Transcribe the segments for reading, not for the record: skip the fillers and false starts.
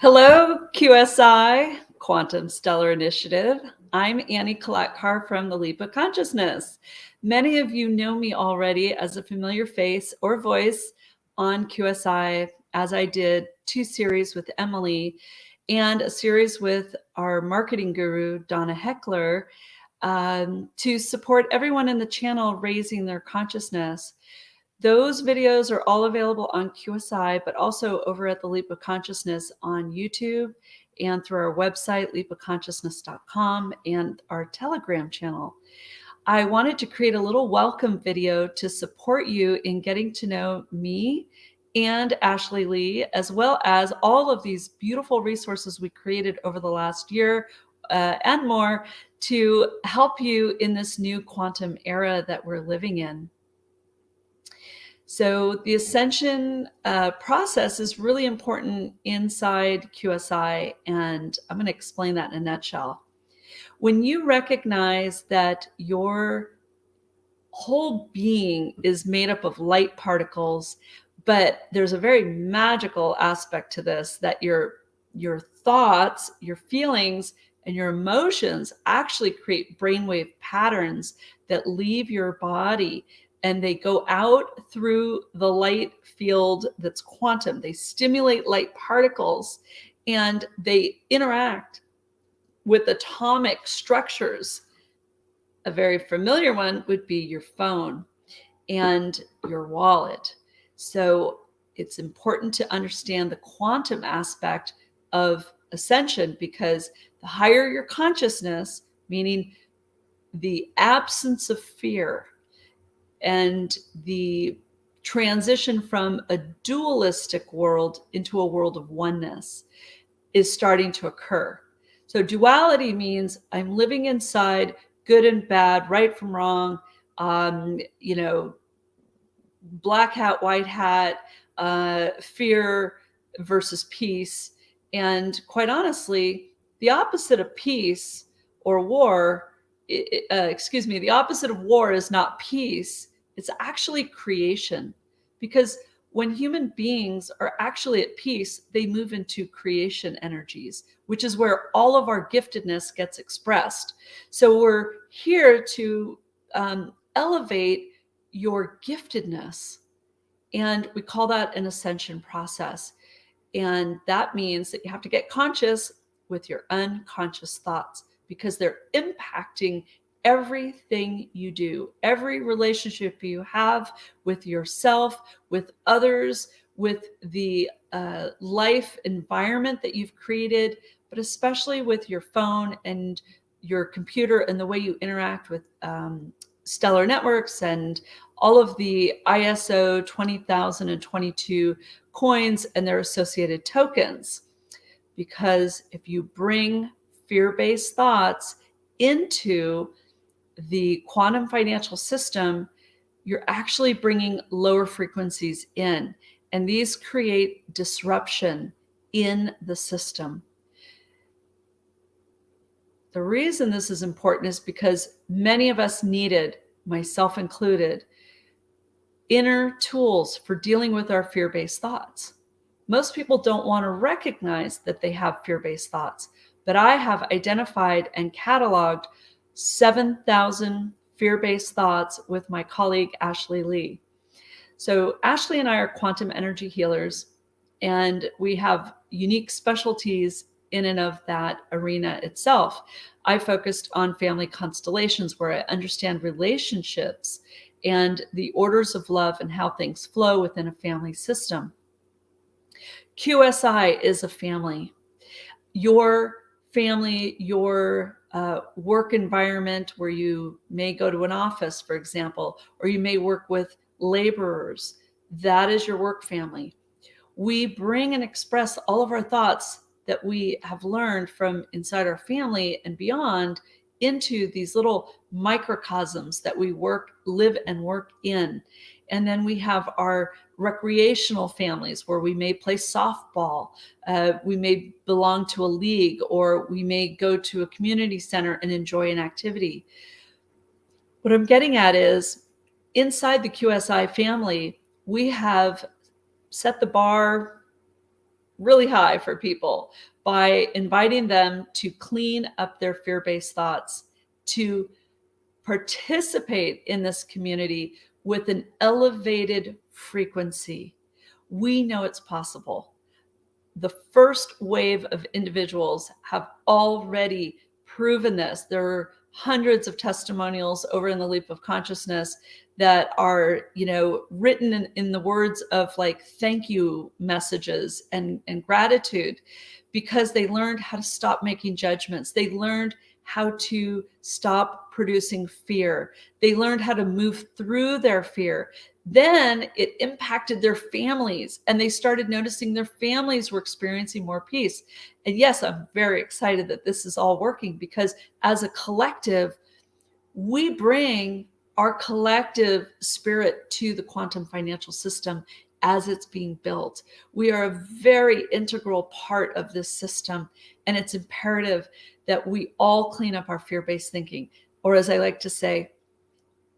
Hello, QSI, Quantum Stellar Initiative. I'm Annie Kalatkar from the Leap of Consciousness. Many of you know me already as a familiar face or voice on QSI, as I did 2 series with Emily and a series with our marketing guru, Donna Heckler, to support everyone in the channel raising their consciousness. Those videos are all available on QSI, but also over at the Leap of Consciousness on YouTube and through our website, leapofconsciousness.com, and our Telegram channel. I wanted to create a little welcome video to support you in getting to know me and Ashley Lee, as well as all of these beautiful resources we created over the last year and more to help you in this new quantum era that we're living in. So the ascension process is really important inside QSI, and I'm going to explain that in a nutshell. When you recognize that your whole being is made up of light particles, but there's a very magical aspect to this, that your thoughts, your feelings, and your emotions actually create brainwave patterns that leave your body, and they go out through the light field that's quantum. They stimulate light particles and they interact with atomic structures. A very familiar one would be your phone and your wallet. So it's important to understand the quantum aspect of ascension, because the higher your consciousness, meaning the absence of fear and the transition from a dualistic world into a world of oneness, is starting to occur. So duality means I'm living inside good and bad, right from wrong, black hat, white hat, fear versus peace. And quite honestly, the opposite of peace or war, the opposite of war is not peace. It's actually creation. Because when human beings are actually at peace, they move into creation energies, which is where all of our giftedness gets expressed. So we're here to elevate your giftedness. And we call that an ascension process. And that means that you have to get conscious with your unconscious thoughts, because they're impacting everything you do, every relationship you have with yourself, with others, with the life environment that you've created, but especially with your phone and your computer and the way you interact with stellar networks and all of the ISO 20022 coins and their associated tokens. Because if you bring fear-based thoughts into the quantum financial system, you're actually bringing lower frequencies in, and these create disruption in the system. The reason this is important is because many of us needed, myself included, inner tools for dealing with our fear-based thoughts. Most people don't want to recognize that they have fear-based thoughts, but I have identified and cataloged 7,000 fear-based thoughts with my colleague, Ashley Lee. So Ashley and I are quantum energy healers, and we have unique specialties in and of that arena itself. I focused on family constellations, where I understand relationships and the orders of love and how things flow within a family system. QSI is a family. Your family, your work environment, where you may go to an office, for example, or you may work with laborers, that is your work family. We bring and express all of our thoughts that we have learned from inside our family and beyond into these little microcosms that we live and work in. And then we have our recreational families, where we may play softball, we may belong to a league, or we may go to a community center and enjoy an activity. What I'm getting at is, inside the QSI family, we have set the bar really high for people by inviting them to clean up their fear-based thoughts, to participate in this community with an elevated frequency. We know it's possible. The first wave of individuals have already proven this. There are hundreds of testimonials over in the Leap of Consciousness that are, written in the words of like thank you messages and gratitude, because they learned how to stop making judgments. They learned how to stop producing fear. They learned how to move through their fear. Then it impacted their families, and they started noticing their families were experiencing more peace. And yes, I'm very excited that this is all working, because as a collective, we bring our collective spirit to the quantum financial system as it's being built. We are a very integral part of this system, and it's imperative that we all clean up our fear-based thinking, or as I like to say,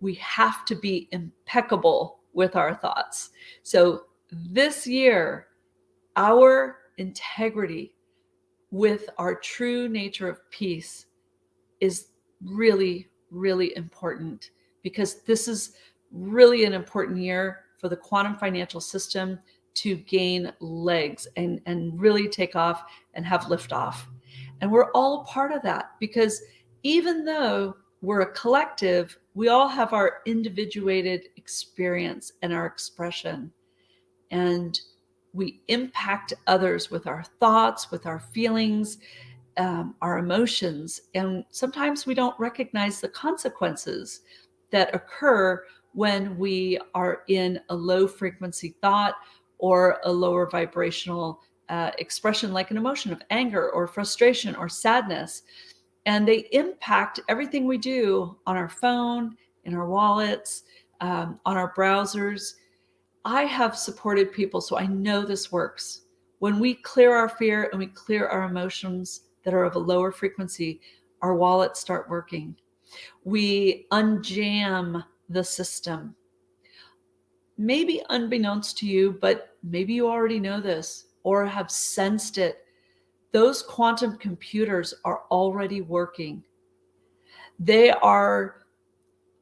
we have to be impeccable with our thoughts. So this year, our integrity with our true nature of peace is really, really important, because this is really an important year for the quantum financial system to gain legs and really take off and have liftoff. And we're all a part of that, because even though we're a collective, we all have our individuated experience and our expression. And we impact others with our thoughts, with our feelings, our emotions. And sometimes we don't recognize the consequences that occur when we are in a low frequency thought or a lower vibrational expression, like an emotion of anger or frustration or sadness. And they impact everything we do on our phone, in our wallets, on our browsers. I have supported people, so I know this works. When we clear our fear and we clear our emotions that are of a lower frequency, our wallets start working. We unjam the system. Maybe unbeknownst to you, but maybe you already know this or have sensed it. Those quantum computers are already working. They are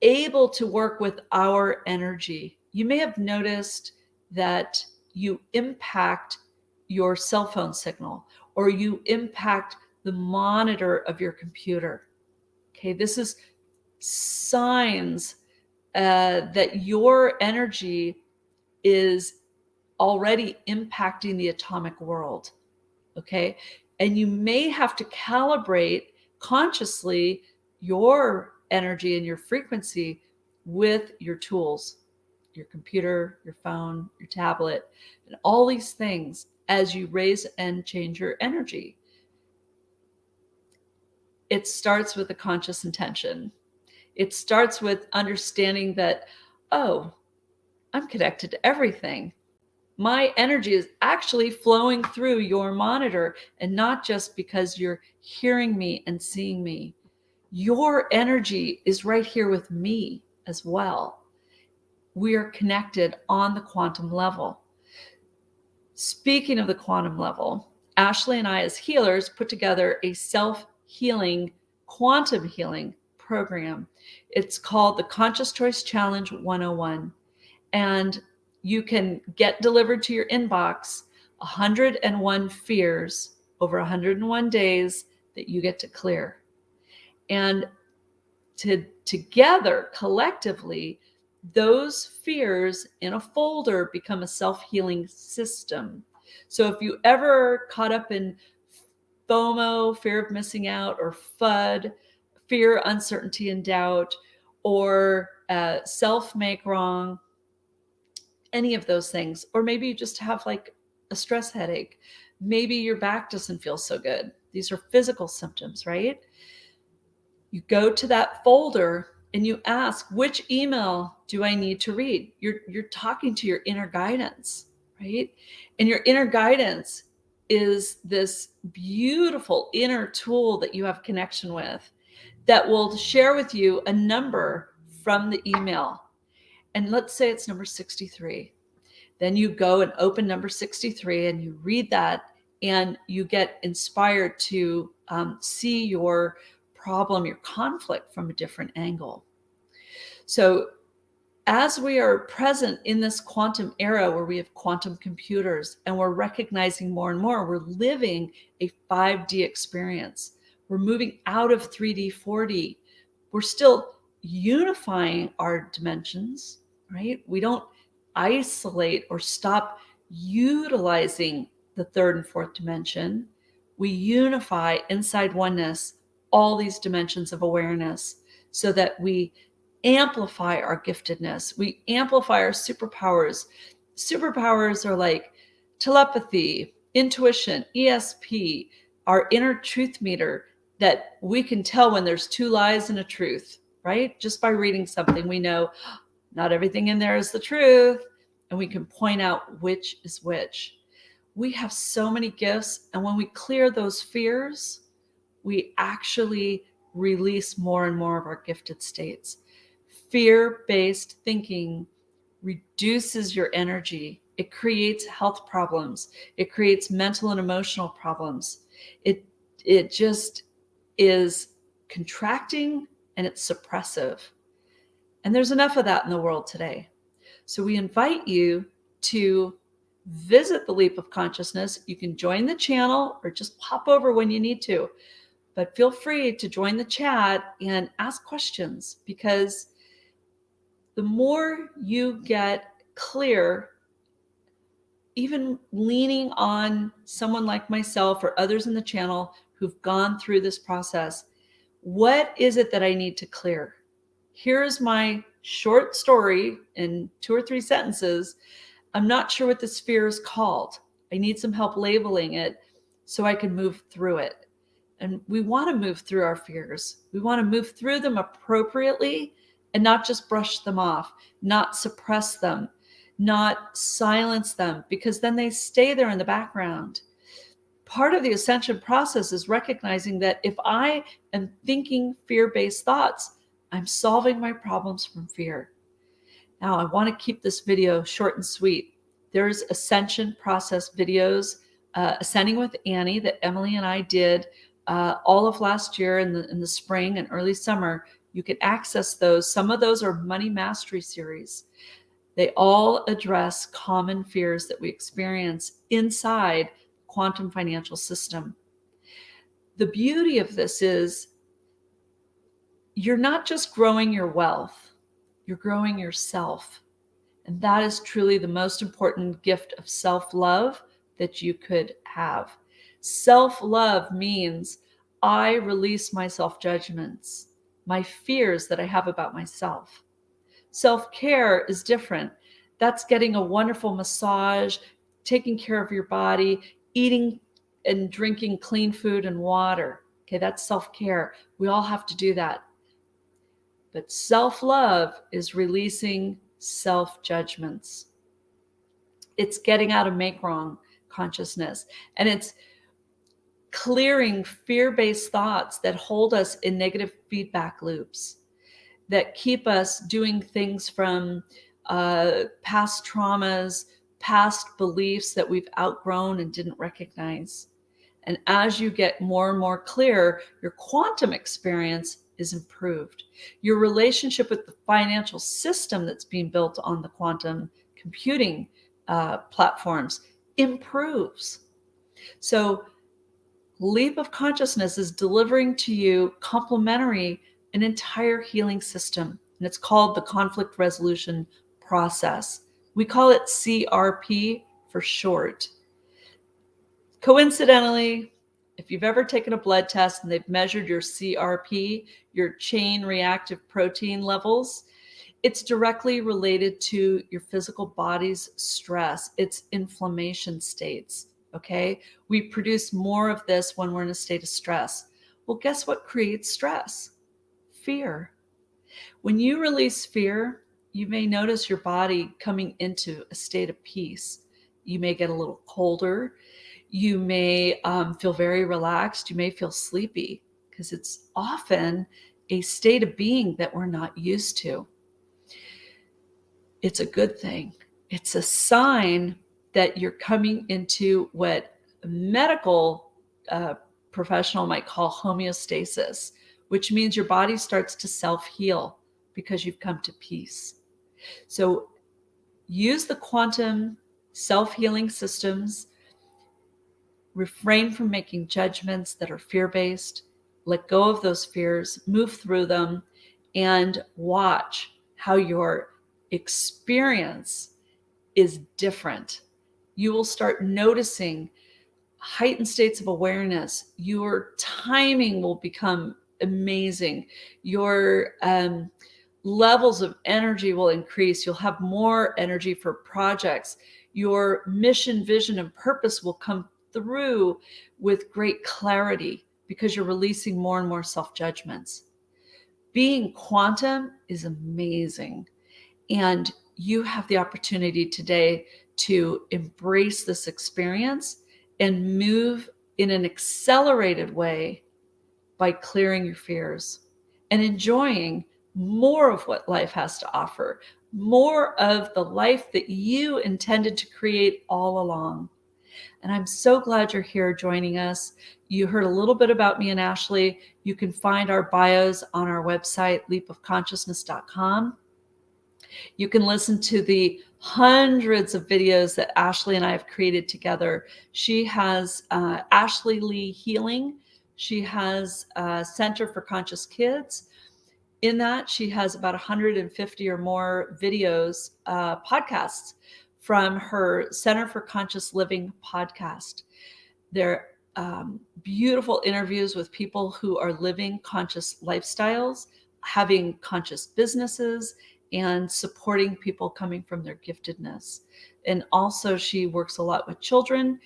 able to work with our energy. You may have noticed that you impact your cell phone signal, or you impact the monitor of your computer. Okay, this is signs that your energy is already impacting the atomic world. Okay, and you may have to calibrate consciously your energy and your frequency with your tools, your computer, your phone, your tablet, and all these things as you raise and change your energy. It starts with a conscious intention. It starts with understanding that, oh, I'm connected to everything. My energy is actually flowing through your monitor, and not just because you're hearing me and seeing me. Your energy is right here with me as well. We are connected on the quantum level. Speaking of the quantum level, Ashley and I as healers put together a self-healing, quantum healing program. It's called the Conscious Choice Challenge 101. And you can get delivered to your inbox 101 fears over 101 days that you get to clear. And together, collectively, those fears in a folder become a self-healing system. So if you ever caught up in FOMO, fear of missing out, or FUD, fear, uncertainty, and doubt, or self-make wrong, any of those things, or maybe you just have like a stress headache, maybe your back doesn't feel so good. These are physical symptoms, right? You go to that folder and you ask, which email do I need to read? You're talking to your inner guidance, right? And your inner guidance is this beautiful inner tool that you have connection with that will share with you a number from the email. And let's say it's number 63. Then you go and open number 63 and you read that, and you get inspired to see your problem, your conflict from a different angle. So as we are present in this quantum era where we have quantum computers and we're recognizing more and more, we're living a 5D experience. We're moving out of 3D, 4D. We're still unifying our dimensions, right? We don't isolate or stop utilizing the third and fourth dimension. We unify inside oneness all these dimensions of awareness so that we amplify our giftedness. We amplify our superpowers. Superpowers are like telepathy, intuition, ESP, our inner truth meter, that we can tell when there's two lies and a truth, right? Just by reading something, we know not everything in there is the truth, and we can point out which is which. We have so many gifts, and when we clear those fears, we actually release more and more of our gifted states. Fear-based thinking reduces your energy. It creates health problems. It creates mental and emotional problems. It just is contracting, and it's suppressive. And there's enough of that in the world today. So we invite you to visit the Leap of Consciousness. You can join the channel or just pop over when you need to. But feel free to join the chat and ask questions, because the more you get clear, even leaning on someone like myself or others in the channel who've gone through this process, what is it that I need to clear? Here's my short story in 2 or 3 sentences. I'm not sure what this fear is called. I need some help labeling it so I can move through it. And we want to move through our fears. We want to move through them appropriately and not just brush them off, not suppress them, not silence them, because then they stay there in the background. Part of the ascension process is recognizing that if I am thinking fear-based thoughts, I'm solving my problems from fear. Now, I want to keep this video short and sweet. There's ascension process videos, Ascending with Annie, that Emily and I did all of last year in the spring and early summer. You can access those. Some of those are Money Mastery series. They all address common fears that we experience inside quantum financial system. The beauty of this is you're not just growing your wealth, you're growing yourself. And that is truly the most important gift of self-love that you could have. Self-love means I release my self-judgments, my fears that I have about myself. Self-care is different. That's getting a wonderful massage, taking care of your body, eating and drinking clean food and water. Okay, that's self-care. We all have to do that. But self-love is releasing self-judgments. It's getting out of make wrong consciousness. And it's clearing fear-based thoughts that hold us in negative feedback loops, that keep us doing things from past traumas, past beliefs that we've outgrown and didn't recognize. And as you get more and more clear, your quantum experience is improved. Your relationship with the financial system that's being built on the quantum computing platforms improves. So Leap of Consciousness is delivering to you complementary an entire healing system, and it's called the conflict resolution process. We call it CRP for short. Coincidentally, if you've ever taken a blood test and they've measured your CRP, your chain reactive protein levels, it's directly related to your physical body's stress, its inflammation states, okay? We produce more of this when we're in a state of stress. Well, guess what creates stress? Fear. When you release fear, you may notice your body coming into a state of peace. You may get a little colder. You may feel very relaxed. You may feel sleepy, because it's often a state of being that we're not used to. It's a good thing. It's a sign that you're coming into what a medical professional might call homeostasis, which means your body starts to self-heal because you've come to peace. So use the quantum self-healing systems, refrain from making judgments that are fear-based, let go of those fears, move through them, and watch how your experience is different. You will start noticing heightened states of awareness. Your timing will become amazing. Your levels of energy will increase. You'll have more energy for projects. Your mission, vision, and purpose will come through with great clarity because you're releasing more and more self-judgments. Being quantum is amazing. And you have the opportunity today to embrace this experience and move in an accelerated way by clearing your fears and enjoying more of what life has to offer, more of the life that you intended to create all along. And I'm so glad you're here joining us. You heard a little bit about me and Ashley. You can find our bios on our website, leapofconsciousness.com. You can listen to the hundreds of videos that Ashley and I have created together. She has Ashley Lee Healing. She has a Center for Conscious Kids. In that, she has about 150 or more videos, podcasts from her Center for Conscious Living podcast. They're beautiful interviews with people who are living conscious lifestyles, having conscious businesses, and supporting people coming from their giftedness. And also she works a lot with children,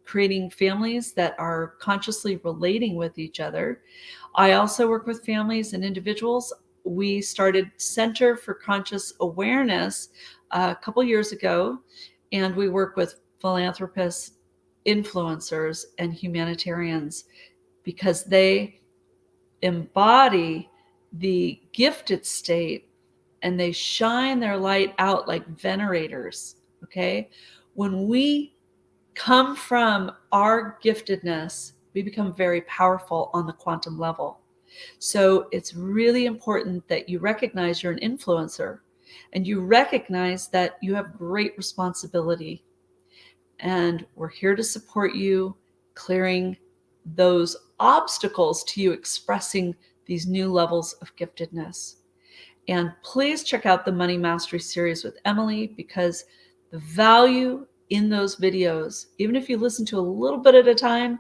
creating families that are consciously relating with each other. I also work with families and individuals. We started Center for Conscious Awareness a couple years ago, and we work with philanthropists, influencers, and humanitarians because they embody the gifted state and they shine their light out like venerators, okay? When we come from our giftedness, we become very powerful on the quantum level. So it's really important that you recognize you're an influencer and you recognize that you have great responsibility. And we're here to support you clearing those obstacles to you expressing these new levels of giftedness. And please check out the Money Mastery series with Emily because the value in those videos, even if you listen to a little bit at a time,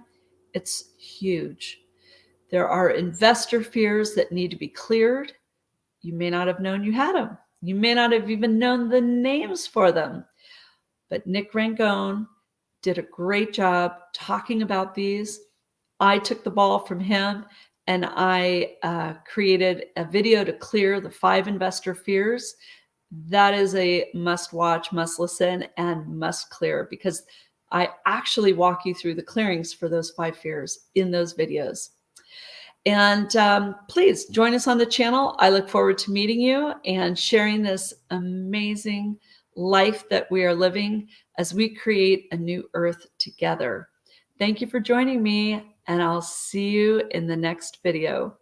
it's huge. There are investor fears that need to be cleared. You may not have known you had them. You may not have even known the names for them. But Nick Rangone did a great job talking about these. I took the ball from him and I created a video to clear the 5 investor fears. That is a must watch, must listen, and must clear because I actually walk you through the clearings for those 5 fears in those videos. And please join us on the channel. I look forward to meeting you and sharing this amazing life that we are living as we create a new earth together. Thank you for joining me, and I'll see you in the next video.